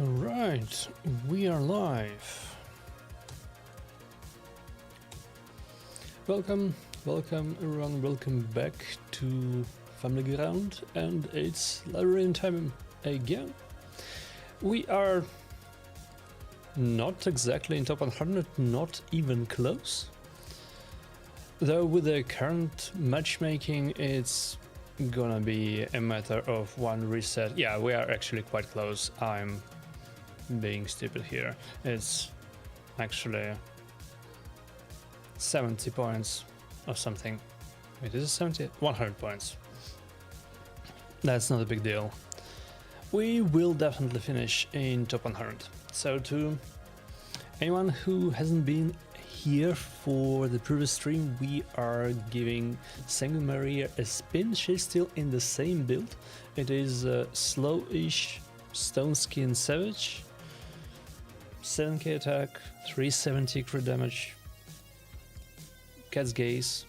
Alright, we are live. Welcome everyone, welcome back to Family Ground, and it's librarian time again. We are not exactly in top 100, not even close. Though with the current matchmaking, it's gonna be a matter of one reset. Yeah, we are actually quite close. I'm being stupid here. It's actually 70 points or something. Wait, is it 70? 100 points. That's not a big deal. We will definitely finish in top 100. So to anyone who hasn't been here for the previous stream, we are giving Sanguine Maria a spin. She's still in the same build. It is a slow-ish Stone Skin Savage. 7k attack, 370 crit damage, Cat's Gaze,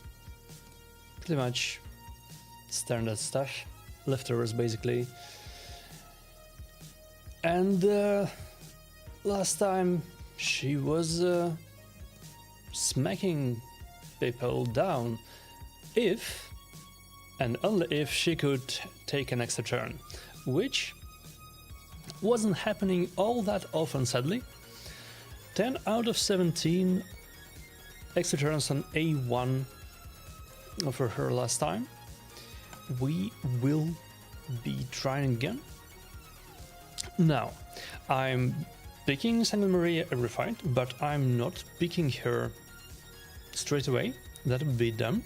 pretty much standard stuff, leftovers basically. And last time she was smacking people down if and only if she could take an extra turn, which wasn't happening all that often, sadly. 10 out of 17 extra turns on A1 for her last time. We will be trying again. Now, I'm picking Sanguine Maria every fight, but I'm not picking her straight away. That would be dumb.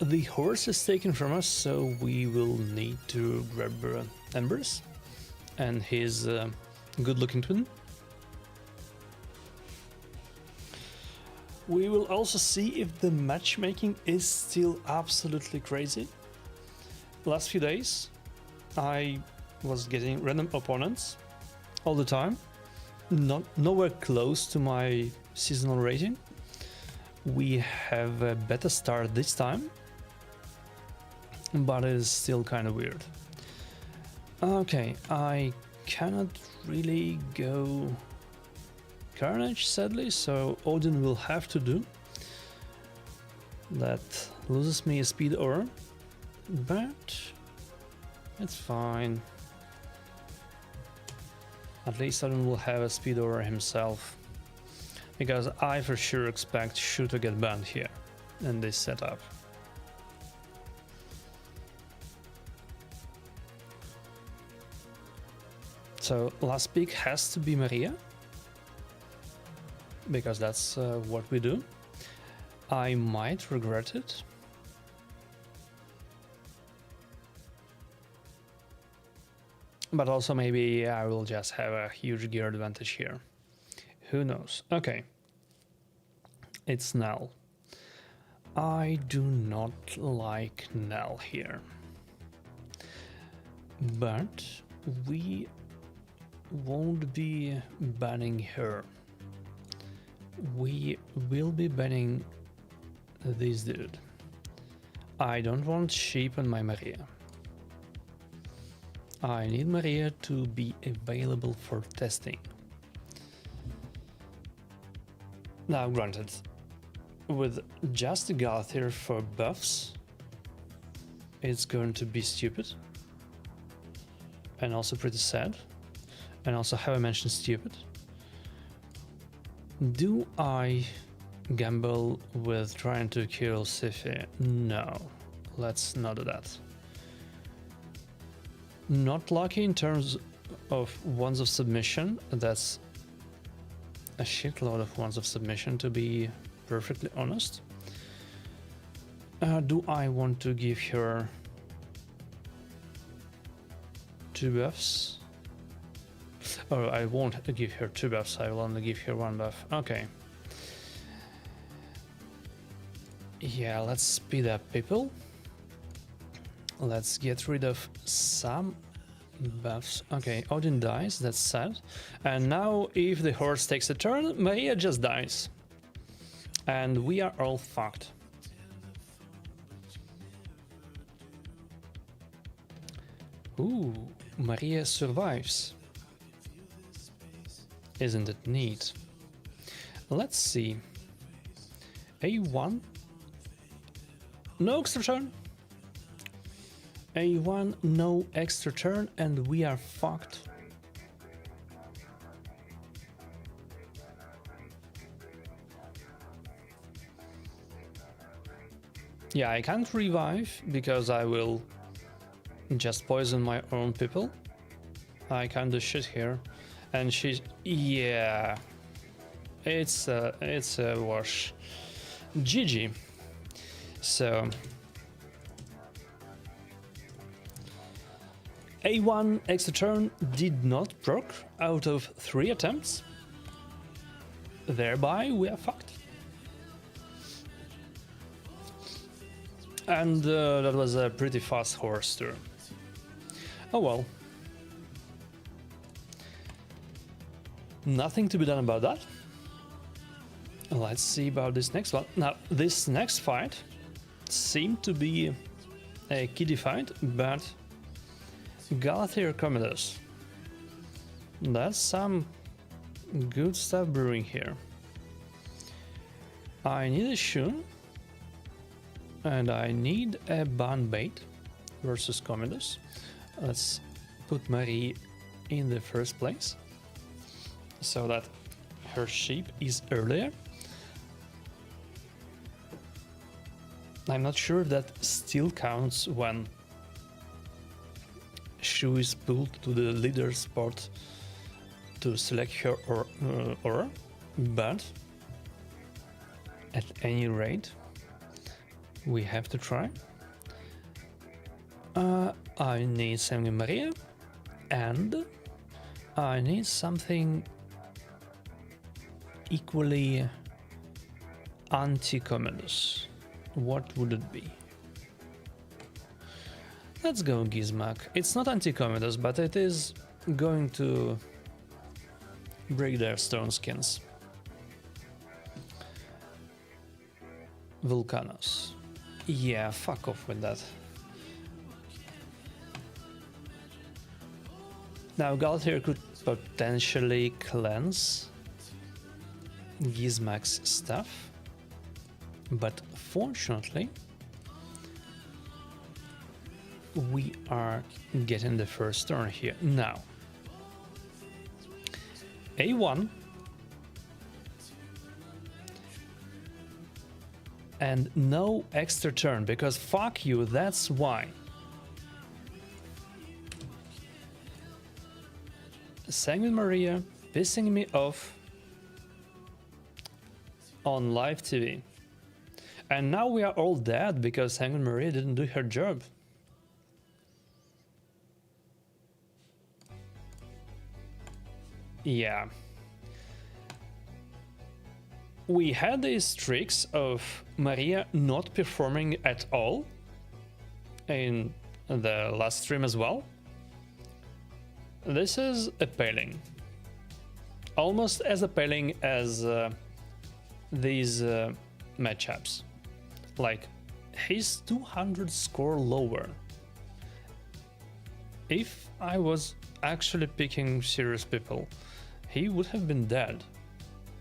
The horse is taken from us, so we will need to grab Embers and his good-looking twin. We will also see if the matchmaking is still absolutely crazy. Last few days, I was getting random opponents all the time, nowhere close to my seasonal rating. We have a better start this time, but it is still kind of weird. Okay, I cannot really go Carnage, sadly, so Odin will have to do. That loses me a speed aura, but it's fine. At least Odin will have a speed aura himself, because I for sure expect Shu to get banned here in this setup. So last pick has to be Maria, because that's what we do. I might regret it. But also maybe I will just have a huge gear advantage here. Who knows? Okay. It's Nell. I do not like Nell here. But we won't be banning her. We will be banning this dude. I don't want sheep on my Maria. I need Maria to be available for testing. Now granted, with just Gauthier for buffs, it's going to be stupid. And also pretty sad. And also have I mentioned stupid? Do I gamble with trying to kill Siphi? No, let's not do that. Not lucky in terms of wands of submission. That's a shitload of wands of submission, to be perfectly honest. Do I want to give her 2 buffs? Oh, I won't give her 2 buffs, I will only give her 1 buff. Okay. Yeah, let's speed up people. Let's get rid of some buffs. Okay, Odin dies, that's sad. And now if the horse takes a turn, Maria just dies. And we are all fucked. Ooh, Maria survives. Isn't it neat? Let's see. A1. No extra turn. A1, no extra turn, and we are fucked. Yeah, I can't revive because I will just poison my own people. I can't do shit here. And she's... yeah. It's a wash. GG. So... A1 extra turn did not proc out of 3 attempts. Thereby we are fucked. And that was a pretty fast horse turn. Oh well. Nothing to be done about that. Let's see about this next one. Now, this next fight seemed to be a kiddie fight, but Galathir Commodus. That's some good stuff brewing here. I need a Shun, and I need a Ban Bait versus Commodus. Let's put Marie in the first place, so that her sheep is earlier. I'm not sure if that still counts when Shu is pulled to the leader spot to select her aura, but at any rate, we have to try. I need Sanguine Maria, and I need something equally anti-Commodus. What would it be? Let's go Gizmak. It's not anti-Commodus, but it is going to break their stone skins. Vulcanos. Yeah, fuck off with that. Now Galathir could potentially cleanse Gizmak's stuff, but fortunately we are getting the first turn here. Now A1 and no extra turn, because fuck you, that's why. Sanguine Maria pissing me off on live TV. And now we are all dead because Sanguine Maria didn't do her job. Yeah. We had these tricks of Maria not performing at all in the last stream as well. This is appealing. Almost as appealing as these matchups. Like, he's 200 score lower. If I was actually picking serious people, he would have been dead.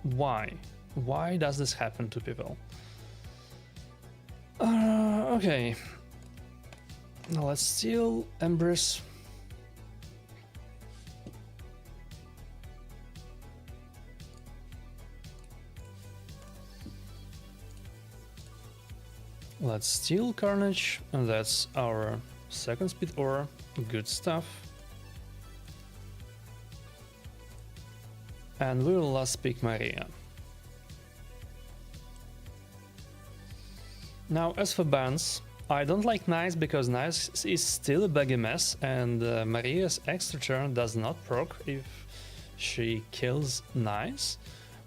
Why? Why does this happen to people? Okay. Now let's steal Embrace. Let's steal Carnage, and that's our second speed aura. Good stuff. And we will last pick Maria. Now, as for bans, I don't like Nice because Nice is still a buggy mess, and Maria's extra turn does not proc if she kills Nice.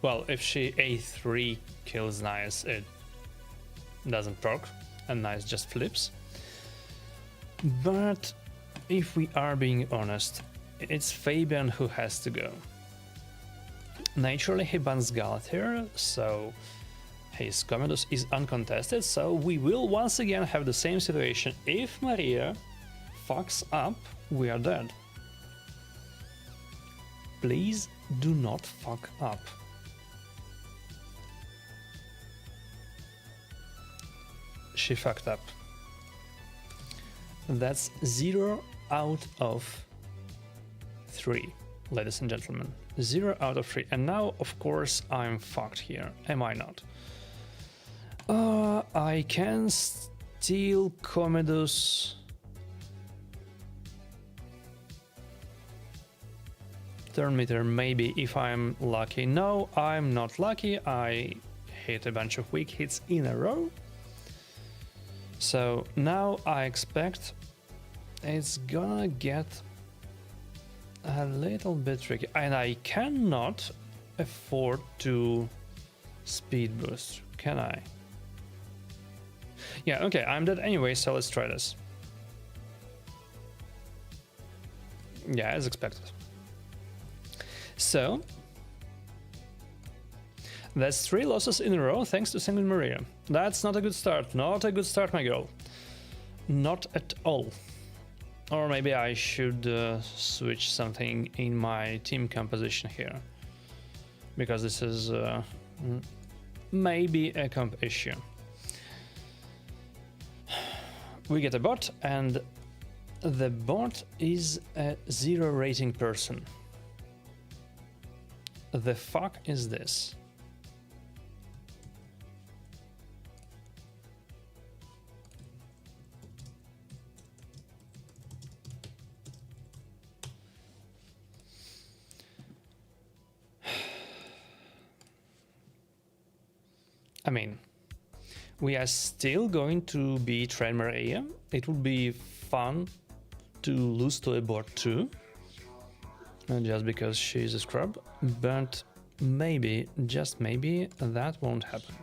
Well, if she A3 kills Nice, it doesn't proc, and Nice just flips. But if we are being honest, it's Fabian who has to go. Naturally, he bans Galathir, so his Commodus is uncontested, so we will once again have the same situation. If Maria fucks up, we are dead. Please do not fuck up. She fucked up. That's 0 out of 3, ladies and gentlemen. 0 out of 3. And now, of course, I'm fucked here. Am I not? I can steal Commodus. Turn meter, maybe, if I'm lucky. No, I'm not lucky. I hit a bunch of weak hits in a row. So now I expect it's gonna get a little bit tricky. And I cannot afford to speed boost, can I? Yeah, okay, I'm dead anyway, so let's try this. Yeah, as expected. So, that's 3 losses in a row thanks to Sanguine Maria. That's not a good start. Not a good start, my girl. Not at all. Or maybe I should switch something in my team composition here. Because this is maybe a comp issue. We get a bot, and the bot is a 0 rating person. The fuck is this? I mean, we are still going to be Train Maria. It would be fun to lose to a bot too. Just because she's a scrub, but maybe, just maybe, that won't happen.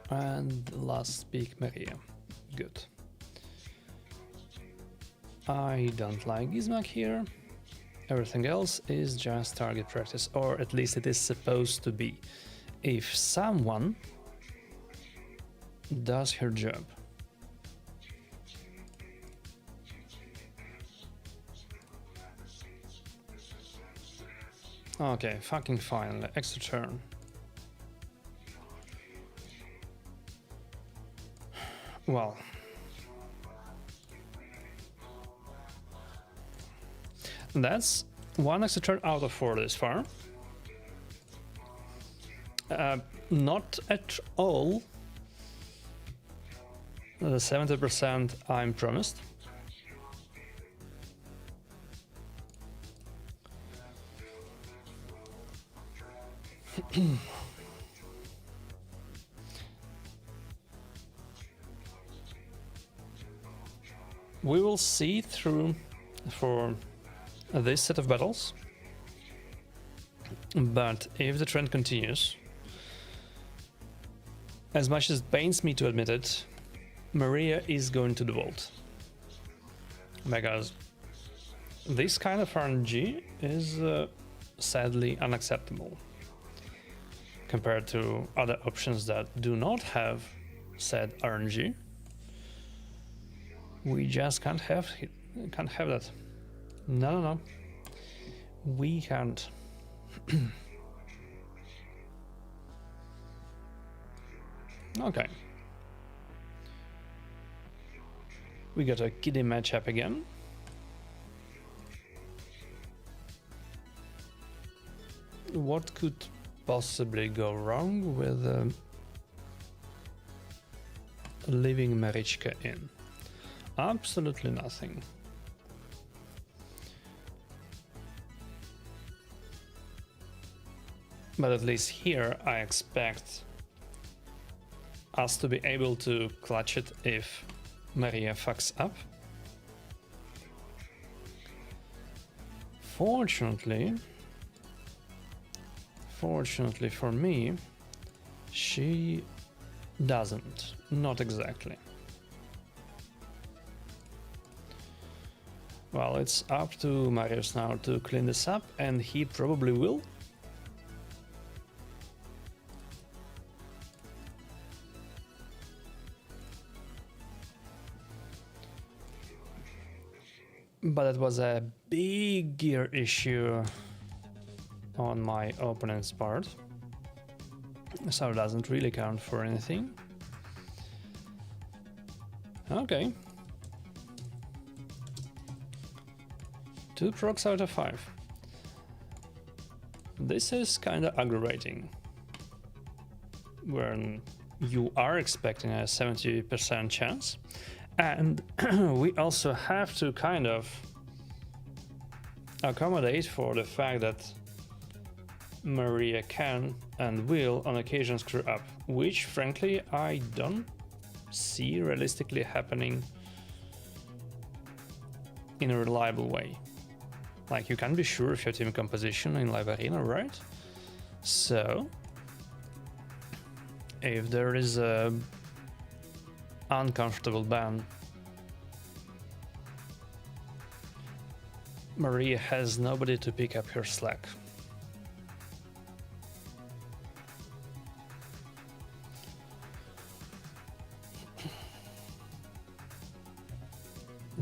And last pick Maria. Good. I don't like Gizmak here. Everything else is just target practice, or at least it is supposed to be. If someone does her job. Okay, fucking finally, extra turn. Well. That's 1 extra turn out of 4 this far. Not at all the 70% I'm promised. We will see through for this set of battles, but if the trend continues, as much as it pains me to admit it, Maria is going to the vault, because this kind of RNG is sadly unacceptable compared to other options that do not have said RNG. We just can't have that. No. We can't. Okay. We got a kiddie matchup again. What could possibly go wrong with leaving Marichka in? Absolutely nothing. But at least here I expect us to be able to clutch it if Maria fucks up. Fortunately for me, she doesn't. Not exactly. Well, it's up to Marius now to clean this up, and he probably will. But it was a bigger issue on my opponent's part, so it doesn't really count for anything. Okay. 2 procs out of 5. This is kinda aggravating, when you are expecting a 70% chance, and we also have to kind of accommodate for the fact that Maria can and will on occasion screw up, which frankly I don't see realistically happening in a reliable way. Like, you can be sure of your team composition in live arena, right? So if there is a uncomfortable ban, Maria has nobody to pick up her slack.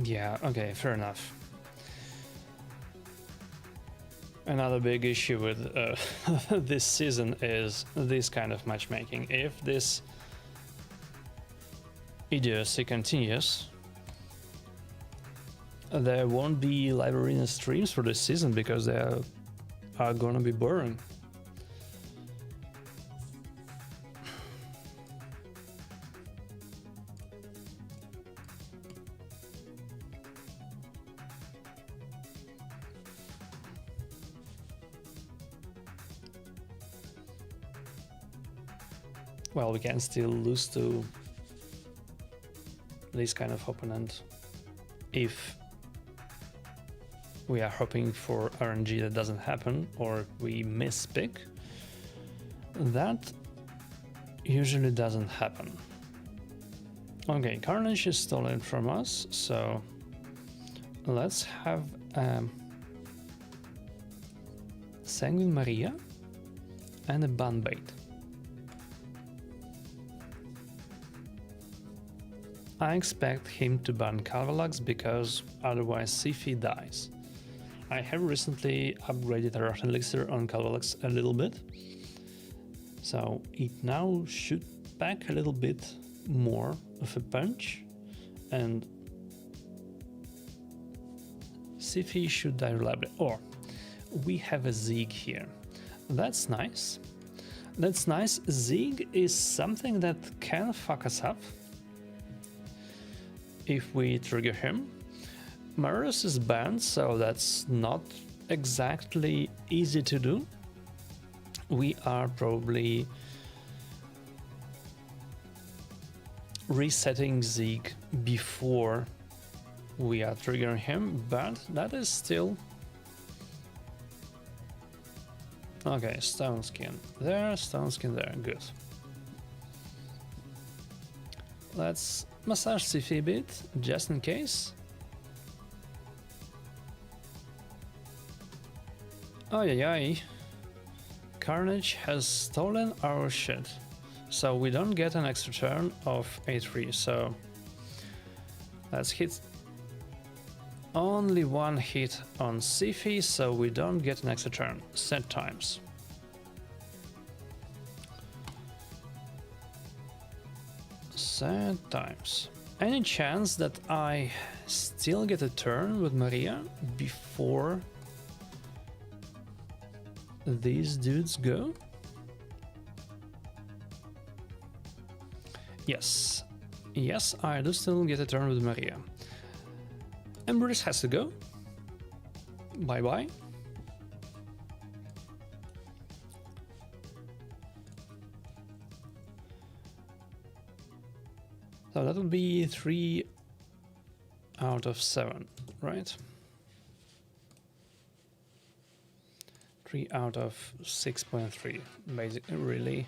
Yeah, okay, fair enough. Another big issue with this season is this kind of matchmaking. If this idiocy continues, there won't be live arena streams for this season because they are gonna be boring. Well, we can still lose to this kind of opponent if we are hoping for RNG that doesn't happen, or we mispick. That usually doesn't happen. Okay, Carnage is stolen from us, so let's have Sanguine Maria and a ban bait. I expect him to ban Calvalax because otherwise Sifi dies. I have recently upgraded our elixir on Calvalax a little bit, so it now should pack a little bit more of a punch, and Sifi should die reliably. Or we have a Zig here. That's nice. That's nice. Zig is something that can fuck us up if we trigger him. Marius is banned, so that's not exactly easy to do. We are probably resetting Zeke before we are triggering him, but that is still... Okay, Stone Skin there, Stone Skin there, good. Let's massage Sifi a bit, just in case. Ay. Carnage has stolen our shit. So we don't get an extra turn of A3, so let's hit only one hit on Sifi, so we don't get an extra turn. Set times. Set times. Any chance that I still get a turn with Maria before these dudes go? Yes. Yes, I do still get a turn with Maria. Embrace has to go. Bye-bye. So that would be 3 out of 7, right? 3 out of 6.3, basically, really.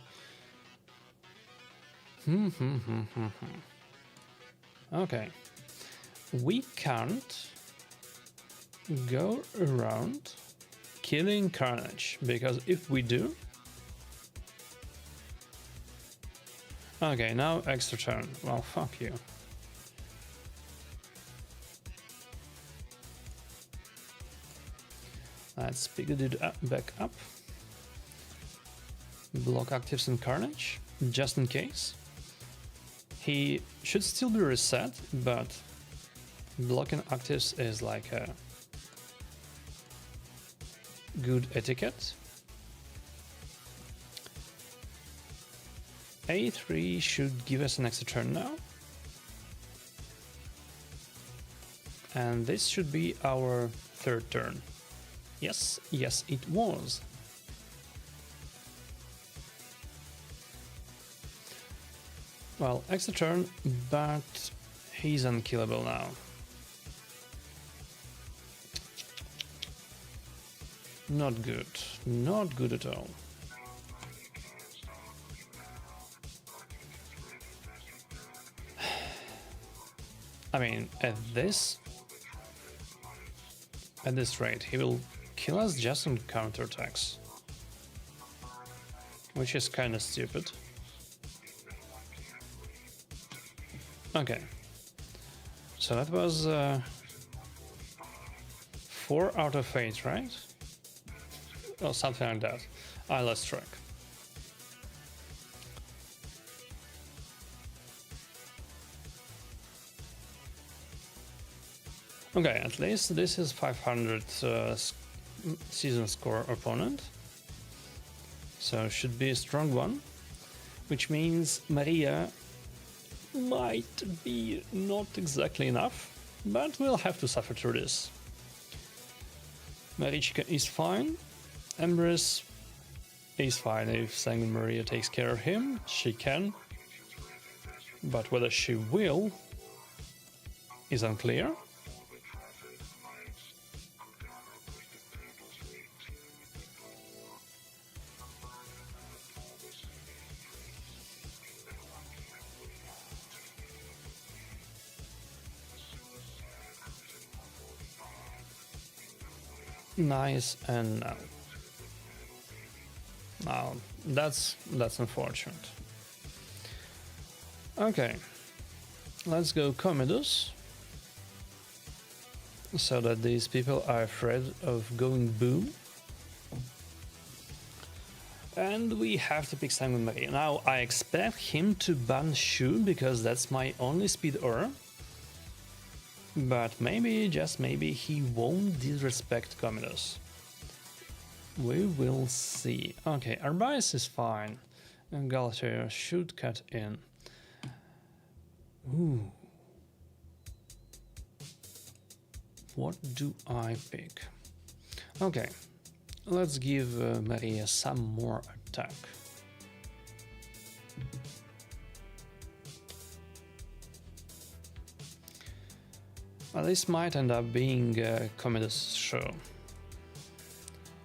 Okay. We can't go around killing Carnage, because if we do... Okay, now extra turn. Well, fuck you. Let's pick the dude back up. Block actives and Carnage, just in case. He should still be reset, but blocking actives is like a good etiquette. A3 should give us an extra turn now. And this should be our third turn. Yes, yes, it was. Well, extra turn, but he's unkillable now. Not good. Not good at all. I mean, at this rate, he will kill us just on counterattacks, which is kind of stupid. Okay, so that was 4 out of 8, right? Or something like that. I lost track. Okay, at least this is 500 season score opponent, so should be a strong one, which means Maria might be not exactly enough, but we'll have to suffer through this. Marichka is fine. Empress is fine. If Sanguine Maria takes care of him, she can, but whether she will is unclear. Nice, and no. Now that's unfortunate. Okay, let's go Commodus, so that these people are afraid of going boom. And we have to pick Sanguine Maria. Now I expect him to ban Shu, because that's my only speed aura. But maybe, just maybe, he won't disrespect Commodus. We will see. Okay, Arbias is fine. And Galatea should cut in. Ooh. What do I pick? Okay, let's give Maria some more attack. Well, this might end up being Commodus' show.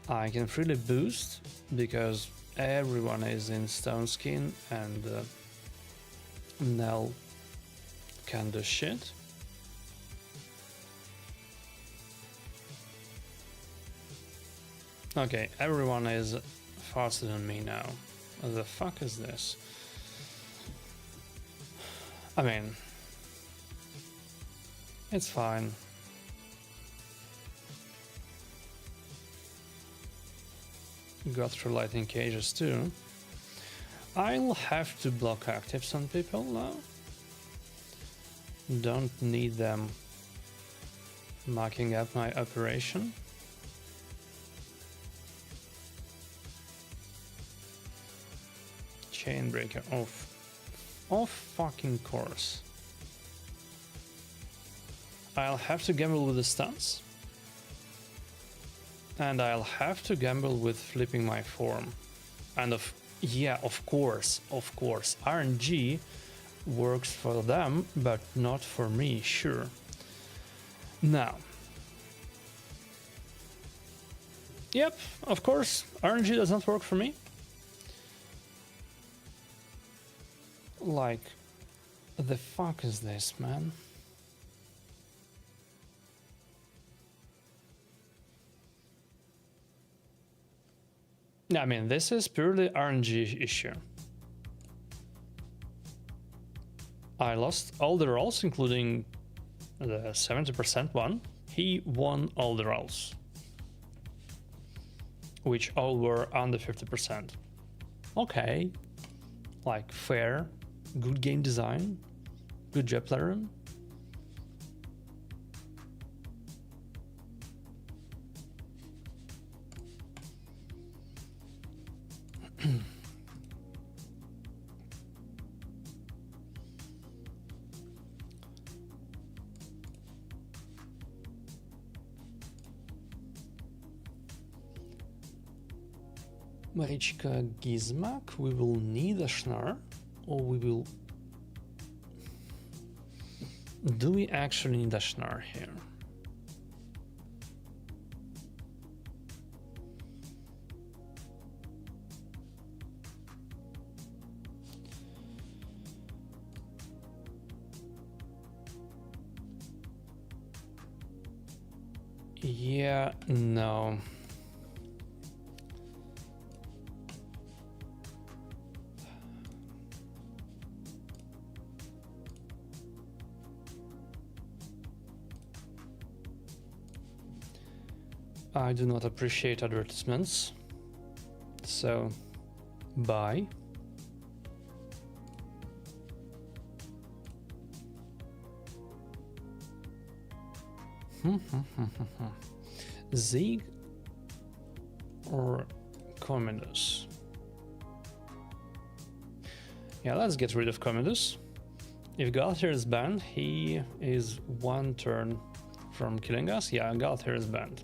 I can freely boost because everyone is in Stone Skin, and Nell can do shit. Okay, everyone is faster than me now. What the fuck is this? I mean, it's fine. Got through lightning cages too. I'll have to block actives on people now. Don't need them mucking up my operation. Chainbreaker off. Of fucking course. I'll have to gamble with the stunts. And I'll have to gamble with flipping my form. And of course, RNG works for them, but not for me, sure. Now. Yep, of course, RNG does not work for me. Like, the fuck is this, man? I mean, this is purely RNG issue. I lost all the rolls, including the 70% one. He won all the rolls, which all were under 50%. Okay, like fair, good game design, good job, player. Marichka Gizmak, we will need a Schnar, or we will... Do we actually need a Schnar here? Yeah, no. I do not appreciate advertisements, so bye. Zig or Commodus? Yeah, let's get rid of Commodus. If Galtier is banned, he is one turn from killing us. Yeah, Galtier is banned.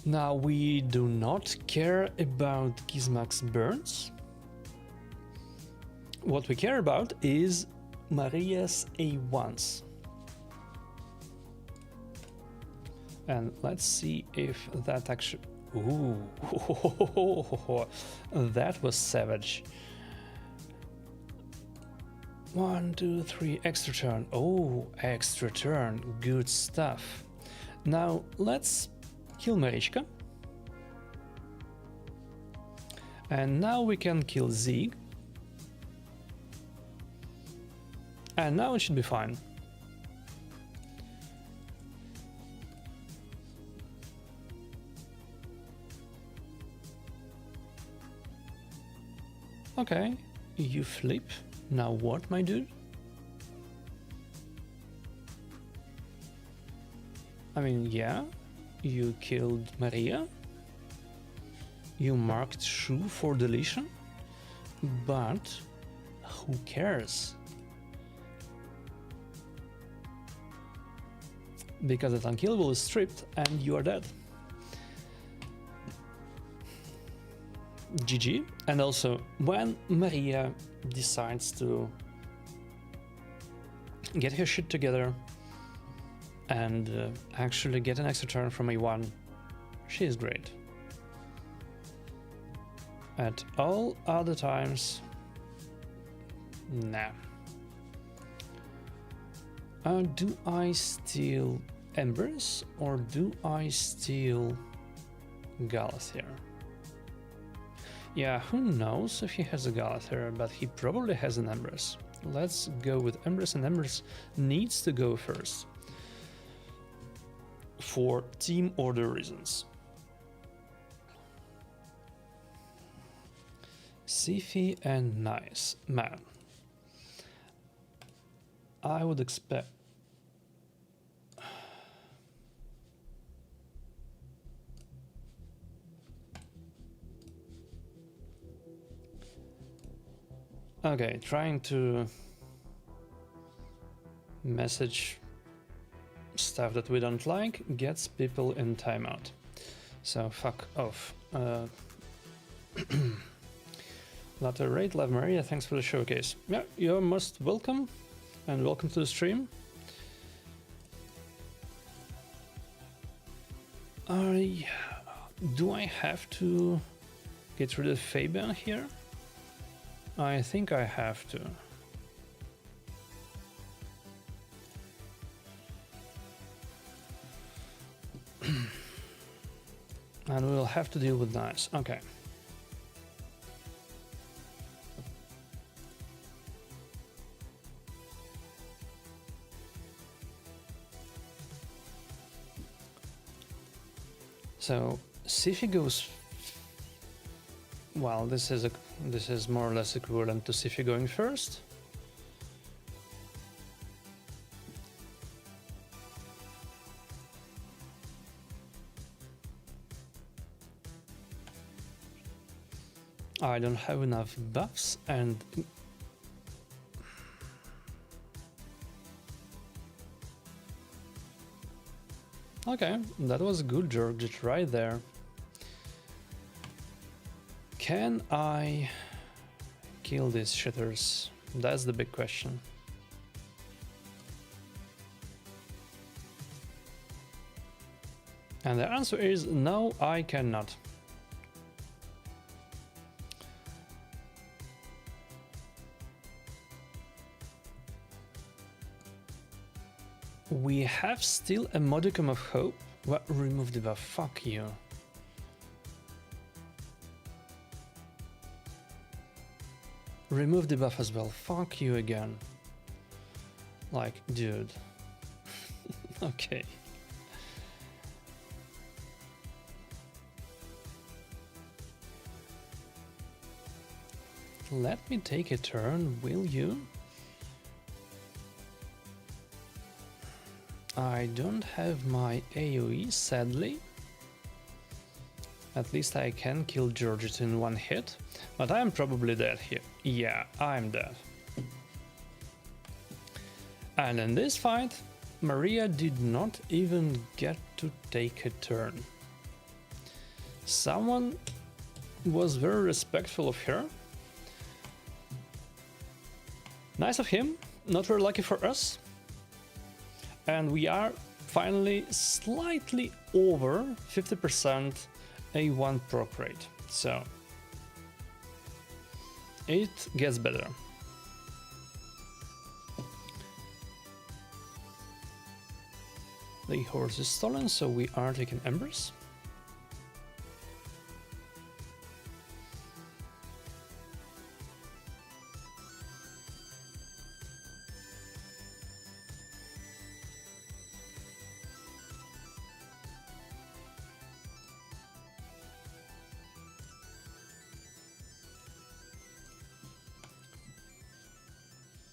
Now we do not care about Gizmak's burns. What we care about is Maria's A1s. And let's see if that actually... Ooh, that was savage. 1, 2, 3, extra turn. Oh, extra turn, good stuff. Now let's kill Marichka. And now we can kill Zig. And now it should be fine. Okay, you flip. Now what, my dude? I mean, yeah, you killed Maria. You marked Shu for deletion. But who cares? Because the unkillable is stripped and you are dead. GG. And also, when Maria decides to get her shit together and actually get an extra turn from A1, she is great. At all other times, nah. Do I steal Embers or do I steal Galather? Yeah, who knows if he has a Galather, but he probably has an Embers. Let's go with Embers, and Embers needs to go first for team order reasons. Sifi and Nice. Man, I would expect... Okay, trying to message stuff that we don't like gets people in timeout. So fuck off. Later rate, Love Maria, thanks for the showcase. Yeah, you're most welcome, and welcome to the stream. Do I have to get rid of Fabian here? I think I have to. And we'll have to deal with knives. Okay. So Sifi goes. Well, this is more or less equivalent to Sifi going first. I don't have enough buffs and okay, that was good, George, right there. Can I kill these shitters? That's the big question. And the answer is no, I cannot. We have still a modicum of hope. What? Remove the buff. Fuck you. Remove the buff as well. Fuck you again. Like, dude. Okay. Let me take a turn, will you? I don't have my AoE, sadly. At least I can kill Georgette in one hit, but I'm probably dead here. Yeah, I'm dead. And in this fight, Maria did not even get to take a turn. Someone was very respectful of her. Nice of him, not very lucky for us. And we are finally slightly over 50% A1 proc rate. So it gets better. The horse is stolen, so we are taking embers.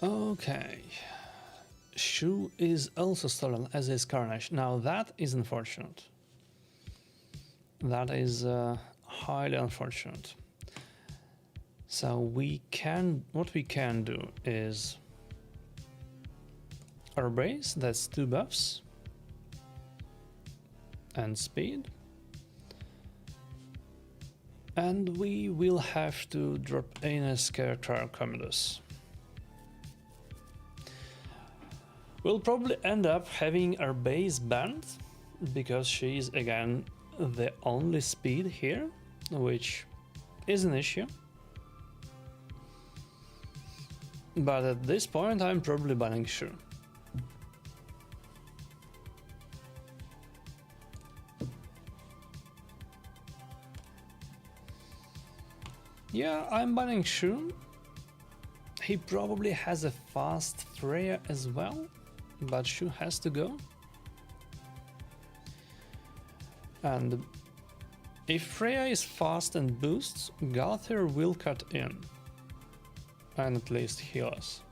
Okay, shoe is also stolen, as is Carnage. Now that is unfortunate. That is highly unfortunate. So what we can do is our base, that's 2 buffs and speed. And we will have to drop in a Scarecrow Commodus. We'll probably end up having our base banned, because she is again the only speed here, which is an issue. But at this point I'm probably banning Shu. Yeah, I'm banning Shu. He probably has a fast Freya as well, but Shu has to go. And if Freya is fast and boosts, Galther will cut in and at least heal us.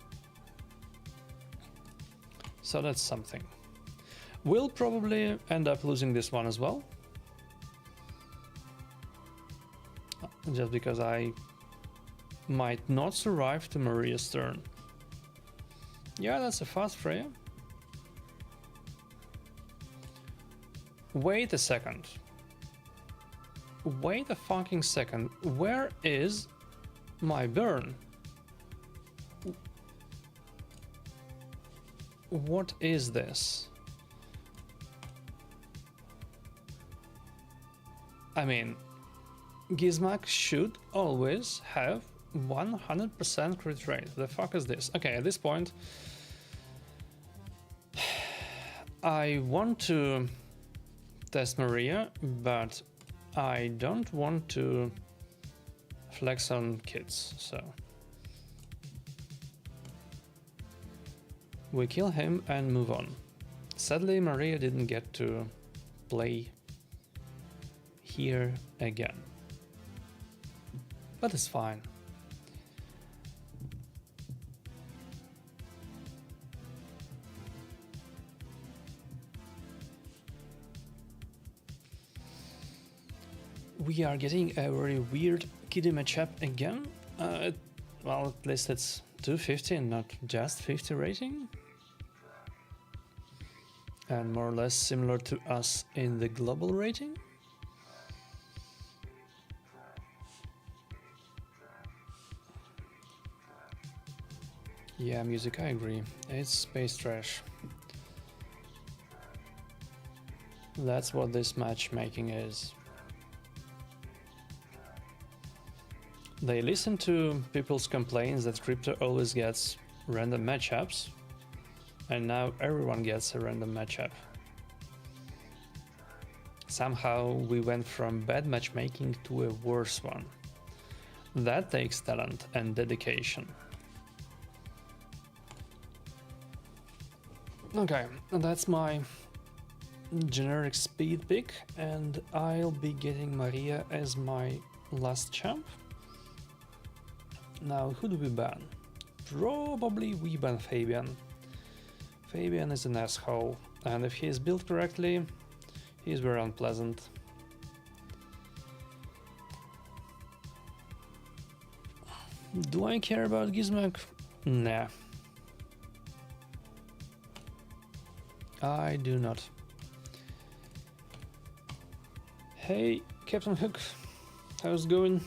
So that's something. We'll probably end up losing this one as well, just because I might not survive to Maria's turn. Yeah, that's a fast Freya. Wait a second. Wait a fucking second. Where is my burn? What is this? I mean, Gizmak should always have 100% crit rate. The fuck is this? Okay, at this point, I want to test Maria, but I don't want to flex on kids, so we kill him and move on. Sadly, Maria didn't get to play here again, but it's fine. We are getting a very weird kiddie matchup again. Well, at least it's 250 and not just 50 rating. And more or less similar to us in the global rating. Yeah, music, I agree. It's space trash. That's what this matchmaking is. They listen to people's complaints that crypto always gets random matchups, and now everyone gets a random matchup. Somehow we went from bad matchmaking to a worse one. That takes talent and dedication. Okay, that's my generic speed pick, and I'll be getting Maria as my last champ. Now, who do we ban? Probably we ban Fabian. Fabian is an asshole, and if he is built correctly, he is very unpleasant. Do I care about Gizmak? Nah. I do not. Hey, Captain Hook, how's it going?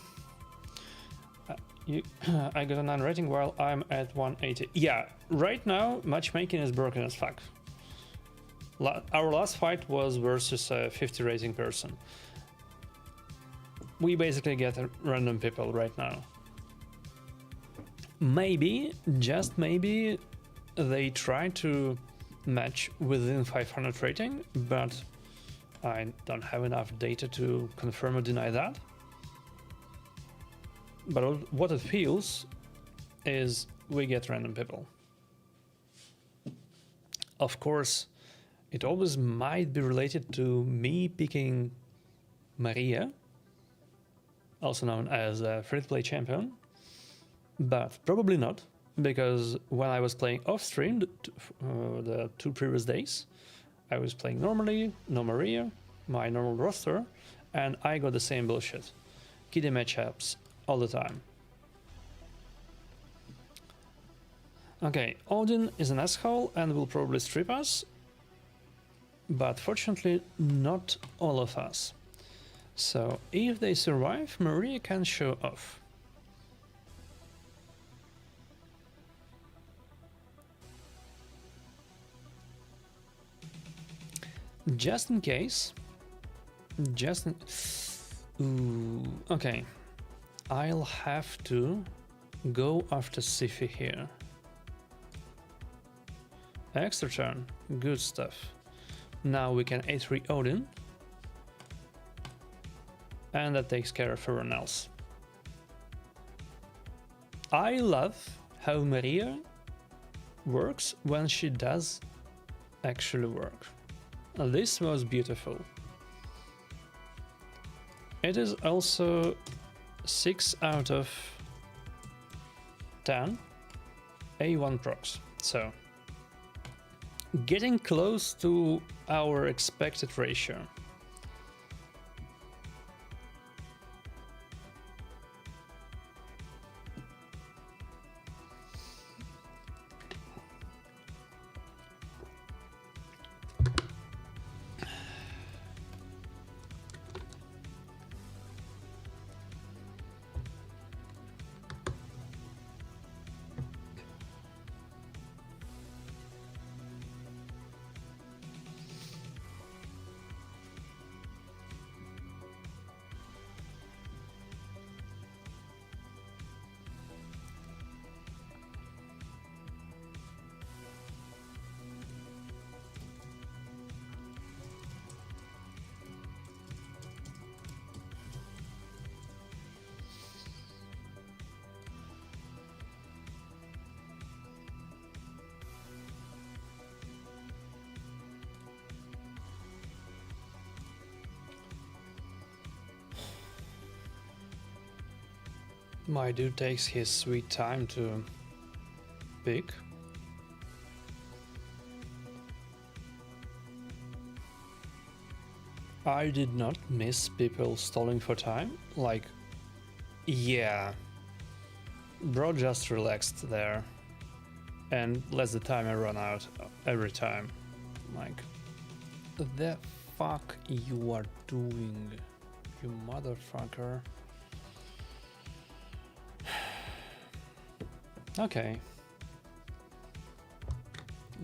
I got a 9 rating while I'm at 180. Yeah, right now matchmaking is broken as fuck. Our last fight was versus a 50 rating person. We basically get random people right now. Maybe, just maybe, they try to match within 500 rating, but I don't have enough data to confirm or deny that. But what it feels is we get random people. Of course, it always might be related to me picking Maria, also known as a free-to-play champion, but probably not, because when I was playing off-stream the 2 previous days, I was playing normally, no Maria, my normal roster, and I got the same bullshit. Kiddie matchups all the time. Okay, Odin is an asshole and will probably strip us, but fortunately not all of us. So if they survive, Maria can show off. Just in case. Ooh, okay. I'll have to go after Sifi here. Extra turn. Good stuff. Now we can A3 Odin. And that takes care of everyone else. I love how Maria works when she does actually work. This was beautiful. It is also 6 out of 10 A1 procs. So getting close to our expected ratio. My dude takes his sweet time to pick. I did not miss people stalling for time. Like, yeah. Bro just relaxed there. And lets the timer run out every time. Like, the fuck you are doing, you motherfucker. Okay.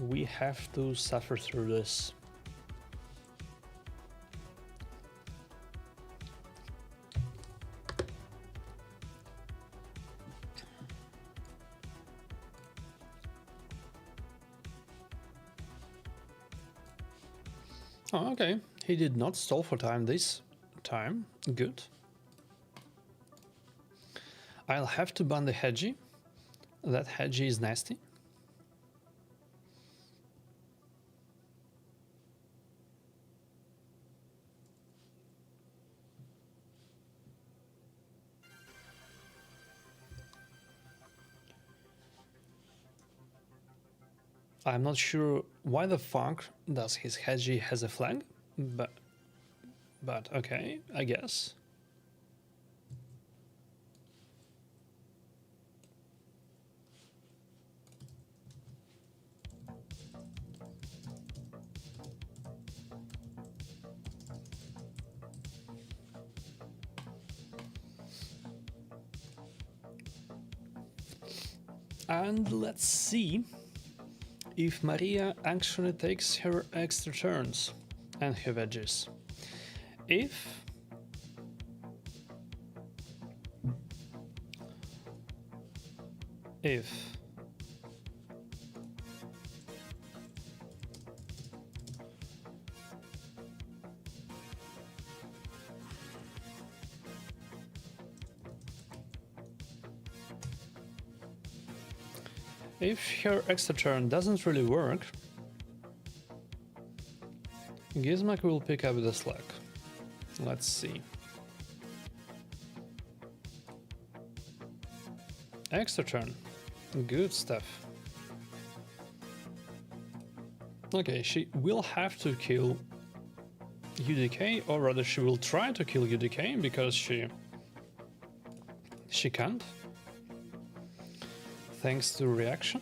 We have to suffer through this. Oh, okay. He did not stall for time this time. Good. I'll have to ban the Hedgie. That Hedgie is nasty. I'm not sure why the fuck does his Hedgie has a flag, but okay, I guess. And let's see if Maria actually takes her extra turns and her veggies. If her extra turn doesn't really work, Gizmak will pick up the slack. Let's see. Extra turn. Good stuff. Okay, she will have to kill UDK, or rather she will try to kill UDK because she can't. Thanks to reaction.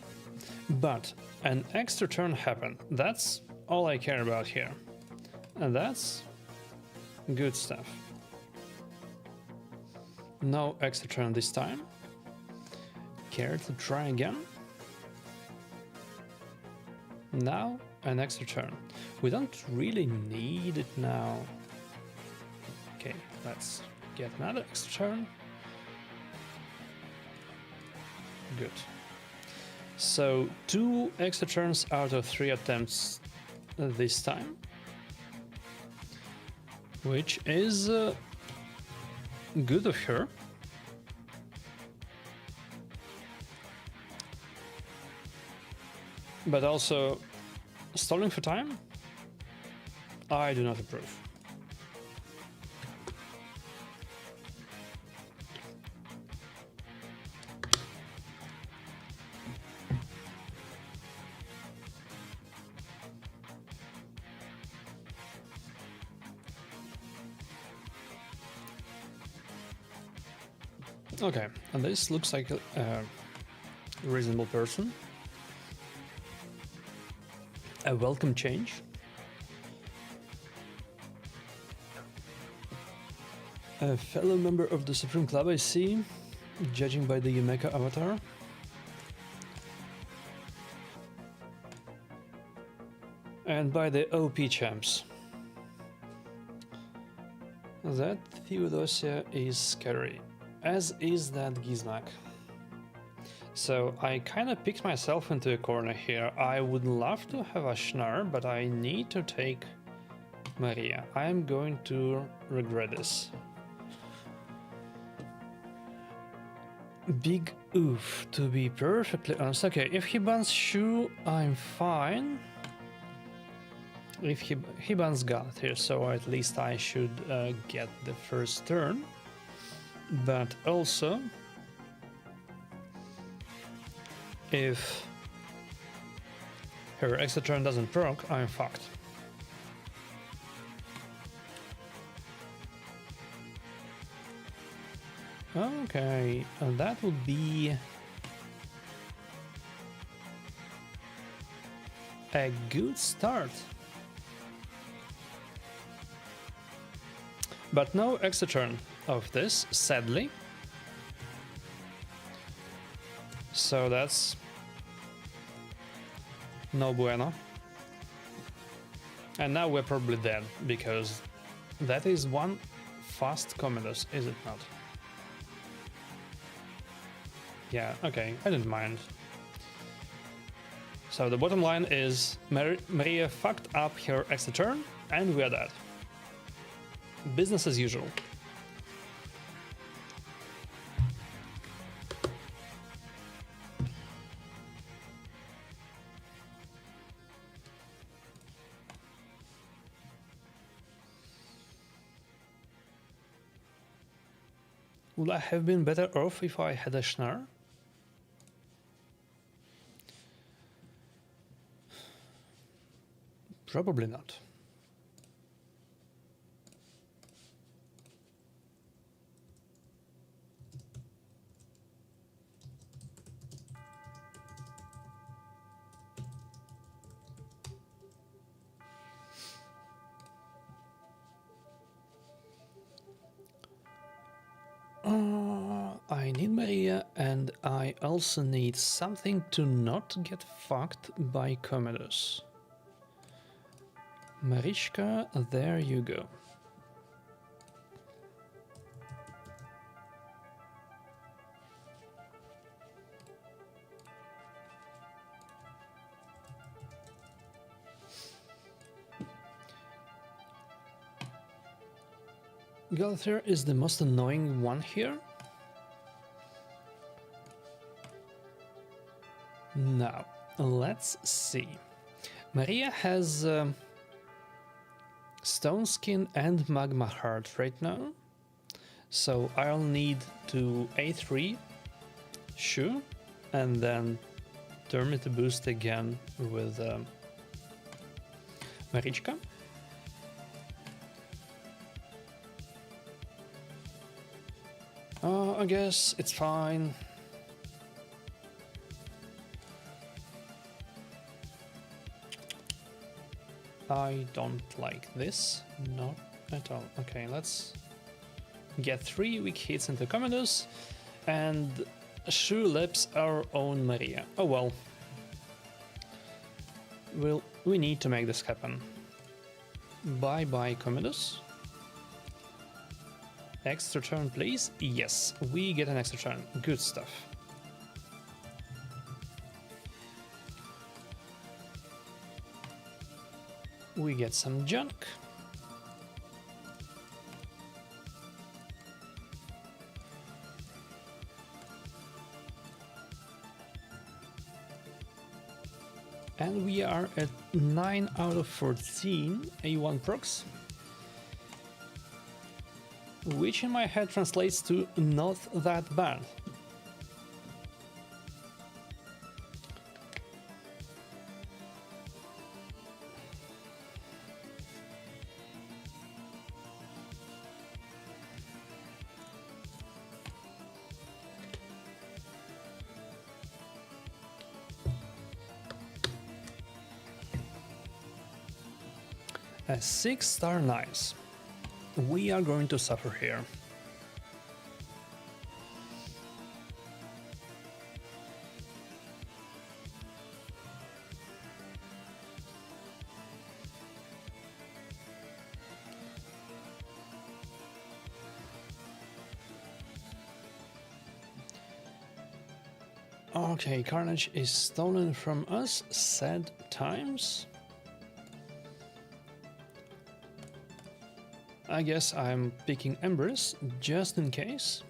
But an extra turn happened. That's all I care about here. And that's good stuff. No extra turn this time. Care to try again? Now an extra turn. We don't really need it now. Okay, let's get another extra turn. Good. So 2 extra turns out of 3 attempts this time, which is good of her. But also stalling for time, I do not approve. Okay, and this looks like a reasonable person. A welcome change. A fellow member of the Supreme Club, I see, judging by the Yumeka avatar. And by the OP champs. That Theodosia is scary, as is that Gizmak. So I kind of picked myself into a corner here. I would love to have a Schnar, but I need to take Maria. I am going to regret this. Big oof, to be perfectly honest. Okay, if he bans Shu, I'm fine. If he bans God here, so at least I should get the first turn. But also, If her extra turn doesn't proc, I'm fucked. Okay, that would be a good start. But no extra turn of this, sadly. So that's no bueno. And now we're probably dead, because that is one fast Commodus, is it not? Yeah, okay, I didn't mind. So the bottom line is Maria fucked up her extra turn, and we're dead. Business as usual. Would I have been better off if I had a Schnarr? Probably not. I need Maria, and I also need something to not get fucked by Commodus. Marichka, there you go. Galather is the most annoying one here. Now, let's see. Maria has Stone Skin and Magma Heart right now. So I'll need to A3, Shu, and then turn it to boost again with Marichka. I guess it's fine. I don't like this, not at all. Okay, let's get 3 weak hits into Commodus, and Shu lips our own Maria. Oh well. We need to make this happen. Bye bye, Commodus. Extra turn, please. Yes, we get an extra turn. Good stuff. We get some junk. And we are at 9 out of 14 A1 procs, which in my head translates to not that bad. A 6-star nice. We are going to suffer here. Okay, Carnage is stolen from us, sad times. I guess I'm picking Embers just in case.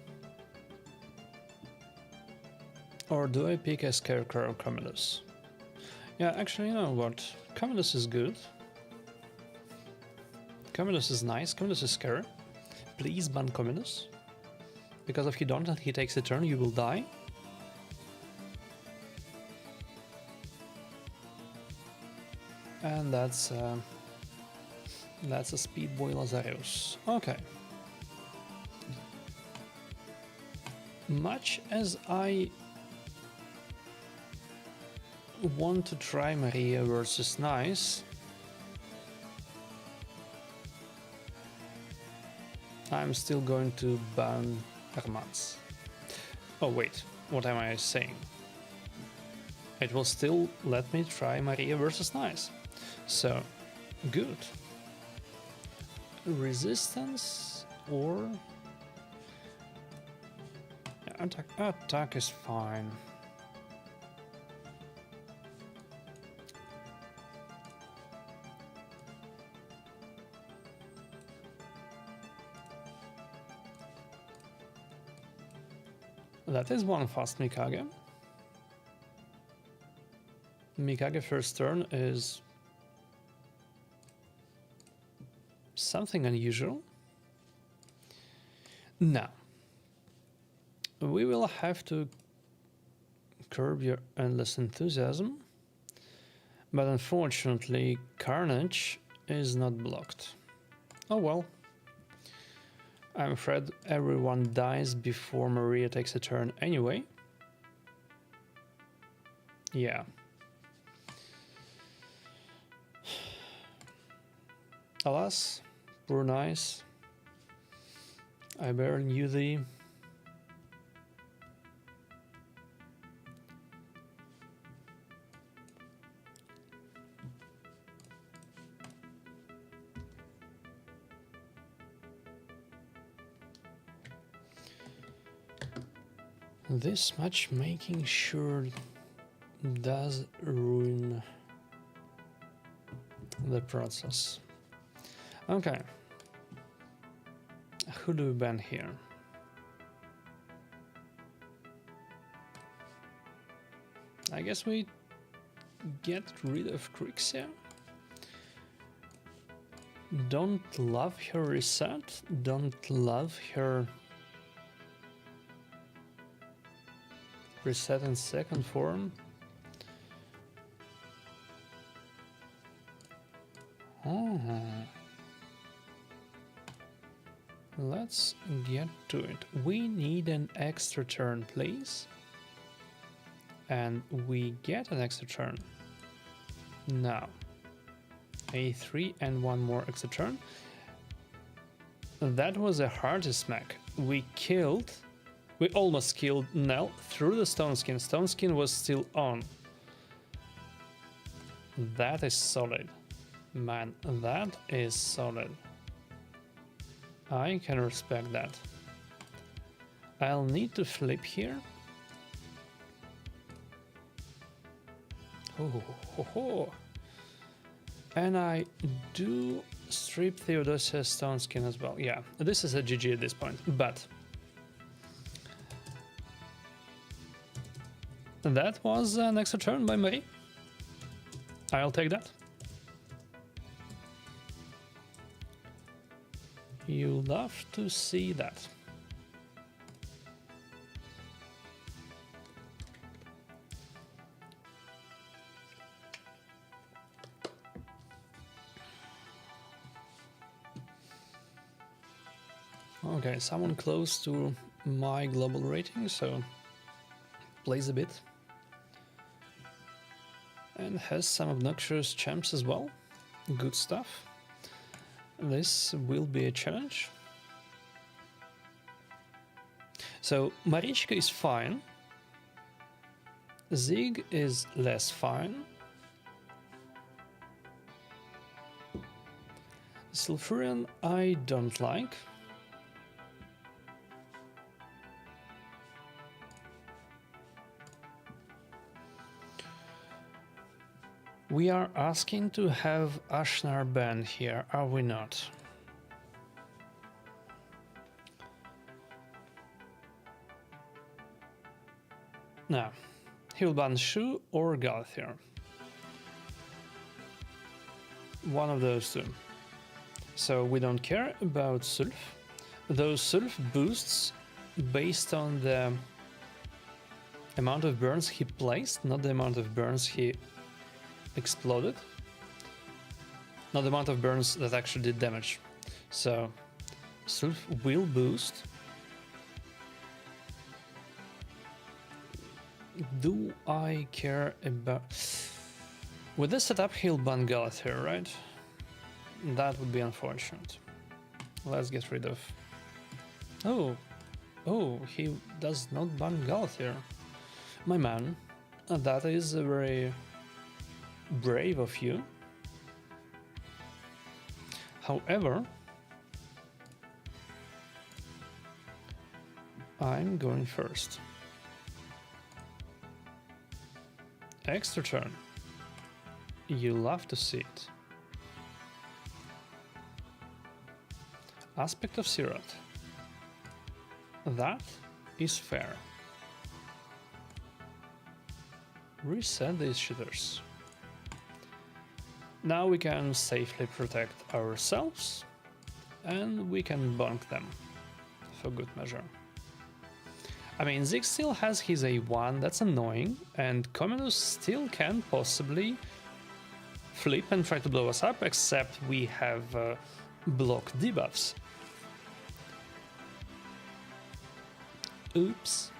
Or do I pick a Scarecrow Commodus? Yeah, actually, you know what? Commodus is good. Commodus is nice. Commodus is scary. Please ban Commodus. Because if you don't and he takes a turn, you will die. And that's a Speed Boy Lazarus. Okay. Much as I want to try Maria versus Nice, I'm still going to ban Hermans. Oh wait, what am I saying? It will still let me try Maria versus Nice. So, good. Resistance or... Attack is fine. That is one fast Mikage. Mikage first turn is something unusual. Now, we will have to curb your endless enthusiasm, but unfortunately Carnage is not blocked. Oh well. I'm afraid everyone dies before Maria takes a turn anyway. Yeah. Alas, poor Nice. I barely knew thee. This matchmaking sure does ruin the process. Okay. Who do we ban here? I guess we get rid of Crixia. Don't love her reset. Don't love her reset in second form. Oh. Let's get to it. We need an extra turn, please. And we get an extra turn. Now. A3 and one more extra turn. That was a hearty smack. We almost killed Nell through the Stone Skin. Stone Skin was still on. That is solid. Man, that is solid. I can respect that. I'll need to flip here. Oh. And I do strip Theodosia's Stone Skin as well. Yeah, this is a GG at this point, but that was an extra turn by Marie. I'll take that. You love to see that. Okay, someone close to my global rating, so plays a bit. And has some obnoxious champs as well. Good stuff. This will be a challenge. So Marichka is fine. Zig is less fine. Sulfurion I don't like. We are asking to have Ashnar banned here, are we not? No. He'll ban Shu or Galthier. One of those two. So we don't care about Sulf. Those Sulf boosts based on the amount of burns he placed, not the amount of burns he exploded. not the amount of burns that actually did damage. So, Sulf will boost. Do I care about... With this setup, he'll ban Galeth here, right? That would be unfortunate. Let's get rid of... Oh, he does not ban Galeth here. My man, that is very brave of you. However, I'm going first. Extra turn. You love to see it. Aspect of Sirat. That is fair. Reset these shooters. Now we can safely protect ourselves and we can bonk them for good measure. I mean, Zig still has his A1, that's annoying, and Communus still can possibly flip and try to blow us up, except we have block debuffs. Oops.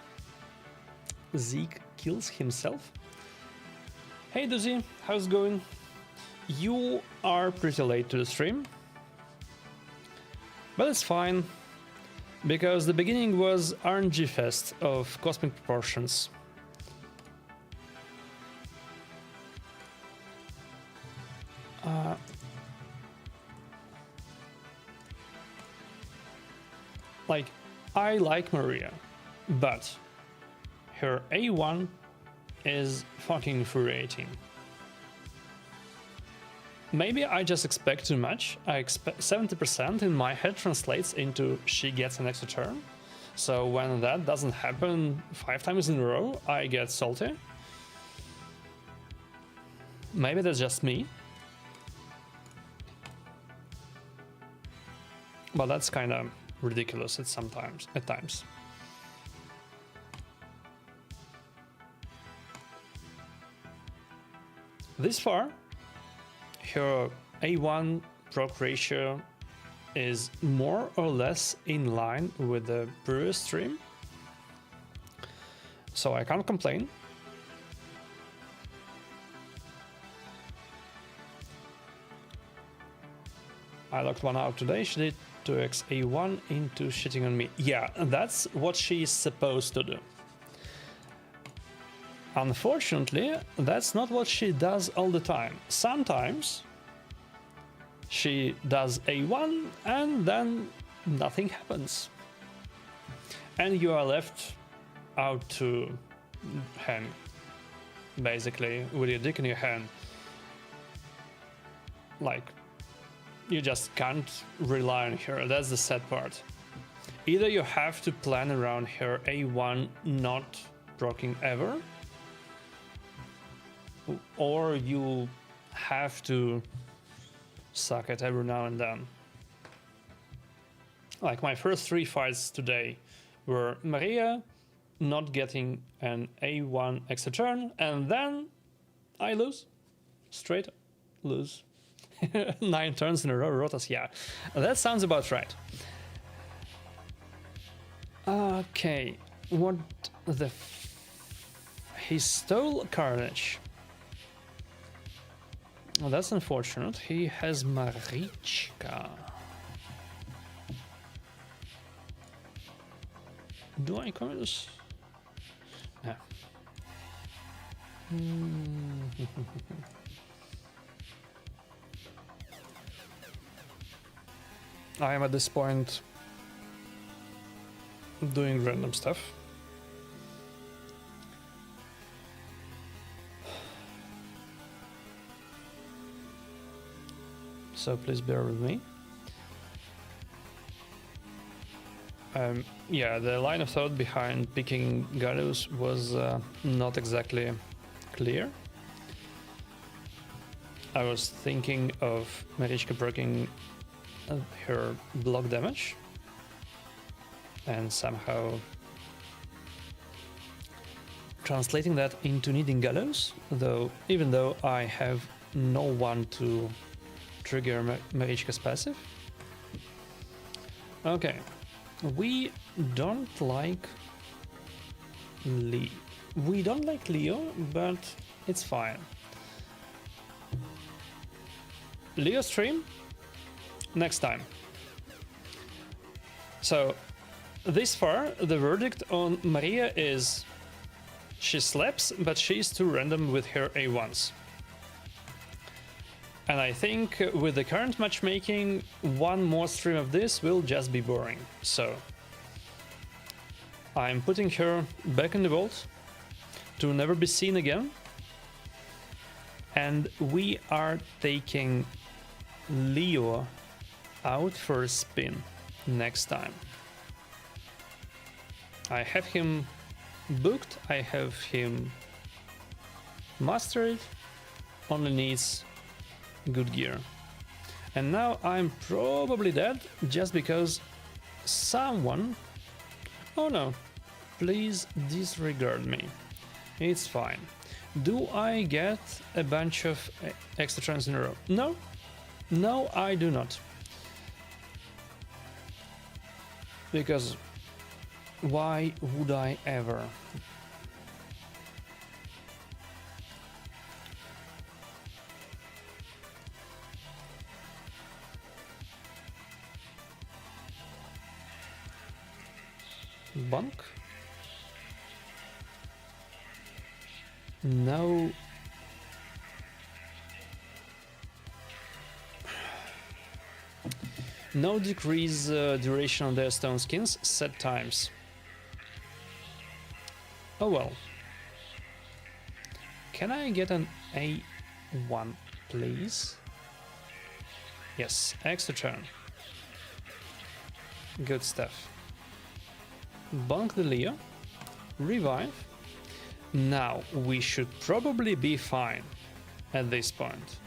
Zeke kills himself. Hey Doozy, how's it going? You are pretty late to the stream, but it's fine, because the beginning was RNG fest of cosmic proportions. Like, I like Maria, but her A1 is fucking infuriating. Maybe I just expect too much. I expect 70% in my head translates into she gets an extra turn. So when that doesn't happen 5 times in a row, I get salty. Maybe that's just me. But that's kind of ridiculous at times. This far, her A1 proc ratio is more or less in line with the previous stream, so I can't complain. I locked one out today. She did 2x A1 into shitting on me. Yeah, that's what she's supposed to do. Unfortunately, that's not what she does all the time. Sometimes she does A1 and then nothing happens. And you are left out to hand, basically, with your dick in your hand. Like, you just can't rely on her. That's the sad part. Either you have to plan around her A1 not proccing ever, or you have to suck it every now and then. Like my first 3 fights today were Maria not getting an A1 extra turn, and then I lose. Straight lose. 9 turns in a row, Rotas, yeah. That sounds about right. Okay, what the he stole Carnage. Well, that's unfortunate. He has Marichka. Do I comment this? No. I am at this point doing random stuff. So please bear with me. Yeah, the line of thought behind picking Galus was not exactly clear. I was thinking of Marichka proccing her block damage and somehow translating that into needing Gallows, though even though I have no one to trigger Marichka's passive. Okay, we don't like Lee. We don't like Leo, but it's fine. Leo stream next time. So this far, the verdict on Maria is she slaps, but she's too random with her A1s. And I think with the current matchmaking, one more stream of this will just be boring. So I'm putting her back in the vault to never be seen again. And we are taking Leo out for a spin next time. I have him booked, I have him mastered, only needs good gear. And now I'm probably dead just because someone... Oh no, please disregard me. It's fine. Do I get a bunch of extra turns in a row? No. No, I do not. Because why would I ever? Bunk? No. No decrease duration on their stone skins, set times. Oh well. Can I get an A1, please? Yes, extra turn. Good stuff. Bunk the Leo. Revive. Now, we should probably be fine at this point.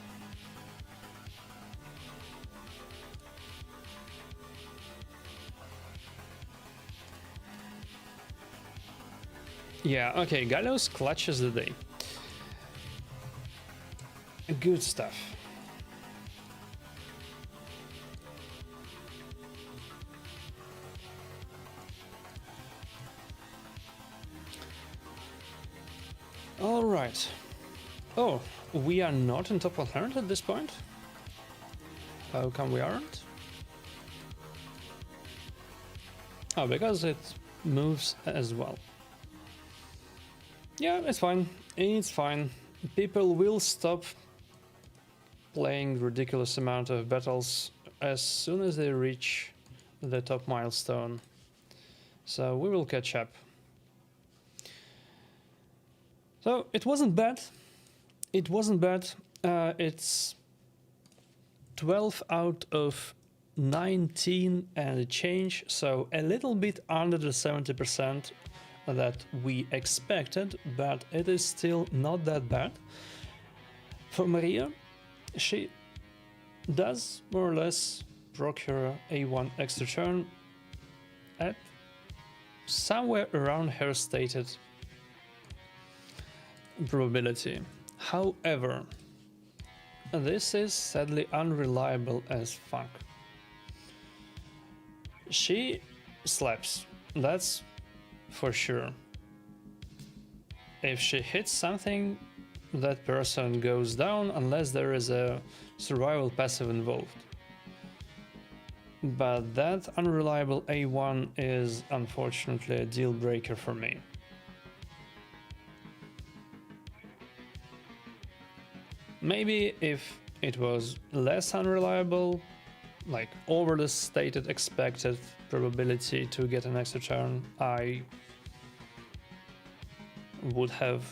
Yeah, okay, Gallows clutches the day. Good stuff. All right. Oh, we are not in top 100 at this point? How come we aren't? Oh, because it moves as well. Yeah, it's fine. It's fine. People will stop playing ridiculous amount of battles as soon as they reach the top milestone. So we will catch up. So it wasn't bad. It wasn't bad. It's 12 out of 19 and a change, so a little bit under the 70% that we expected, but it is still not that bad. For Maria, she does more or less proc her A1 extra turn at somewhere around her stated probability. However, this is sadly unreliable as fuck. She slaps, that's for sure. If she hits something, that person goes down unless there is a survival passive involved. But that unreliable A1 is unfortunately a deal breaker for me. Maybe if it was less unreliable, like over the stated expected probability to get an extra turn, I would have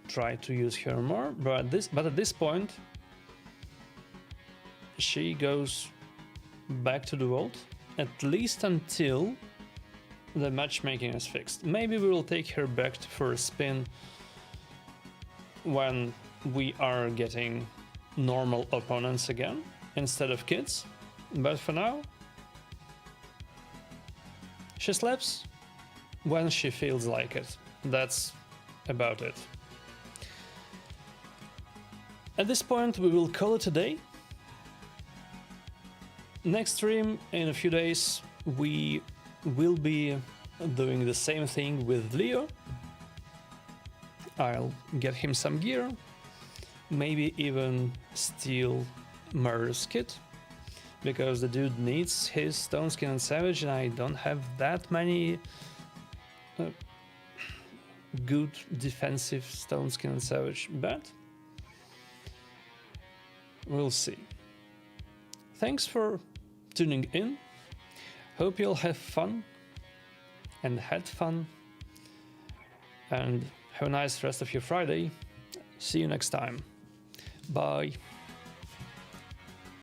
tried to use her more, but at this point she goes back to the vault, at least until the matchmaking is fixed. Maybe we will take her back for a spin when we are getting normal opponents again instead of kids, but for now she slaps when she feels like it. That's about it. At this point we will call it a day. next stream in a few days, we will be doing the same thing with Leo. I'll get him some gear, maybe even steal Maria's kit, because the dude needs his Stone Skin and Savage, and I don't have that many good defensive Stone Skin and Savage, but we'll see. Thanks for tuning in. Hope you'll have fun and had fun, and have a nice rest of your Friday. See you next time. Bye.